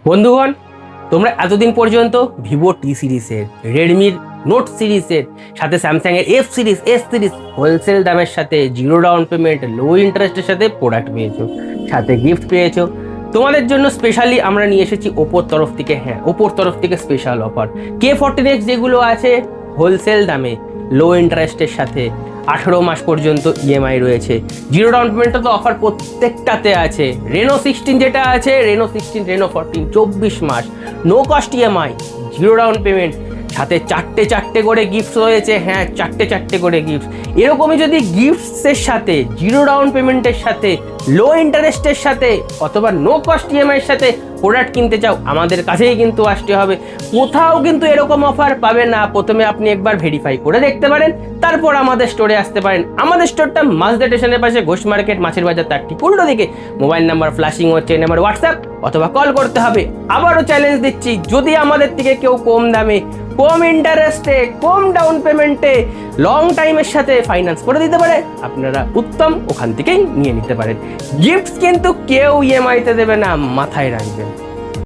বন্ধুগণ, তোমরা এতদিন পর্যন্ত ভিভো টি সিরিজের, রেডমির নোট সিরিজের সাথে স্যামসাংয়ের F series, S series wholesale দামের সাথে জিরো ডাউন পেমেন্ট, লো ইন্টারেস্টের সাথে প্রোডাক্ট পেয়েছো, সাথে গিফট পেয়েছো। তোমাদের জন্য স্পেশালি আমরা নিয়ে এসেছি ওপোর তরফ থেকে, ওপোর তরফ থেকে স্পেশাল অফার। K14X যেগুলো আছে হোলসেল দামে, লো ইন্টারেস্টের সাথে 18 মাস পর্যন্ত ইএমআই রয়েছে। জিরো ডাউন পেমেন্টটা তো অফার প্রত্যেকটাতে আছে। রেনো 16 যেটা আছে, রেনো 16, রেনো 14 24 মাস no cost EMI, zero down payment, সাথে চারটে করে গিফট রয়েছে। চারটে করে গিফট। এরকমই যদি গিফটসের সাথে, জিরো ডাউন পেমেন্টের সাথে, লো ইন্টারেস্টের সাথে অথবা নো কস্ট ইএমআইয়ের সাথে প্রোডাক্ট কিনতে চাও, আমাদের কাছেই কিন্তু আসতে হবে। কোথাও কিন্তু এরকম অফার পাবে না। প্রথমে আপনি একবার ভেরিফাই করে দেখতে পারেন, তারপর আমাদের স্টোরে আসতে পারেন। আমাদের স্টোরটা মাঝদা স্টেশনের পাশে, ঘোষ মার্কেট, মাছের বাজার, তার ঠিক উল্টো দিকে। মোবাইল নাম্বার ফ্ল্যাশিং হচ্ছে, নাম্বার হোয়াটসঅ্যাপ অথবা কল করতে হবে। আবারও চ্যালেঞ্জ দিচ্ছি, যদি আমাদের থেকে কেউ কম দামে, কম ইন্টারেস্টে, কম ডাউন পেমেন্টে, লং টাইমের সাথে ফাইন্যান্স করে দিতে পারে, আপনারা উত্তম ওখান থেকেই নিয়ে নিতে পারেন। গিফট কিন্তু কেউ ইএমআইতে দেবে না, মাথায় রাখবেন।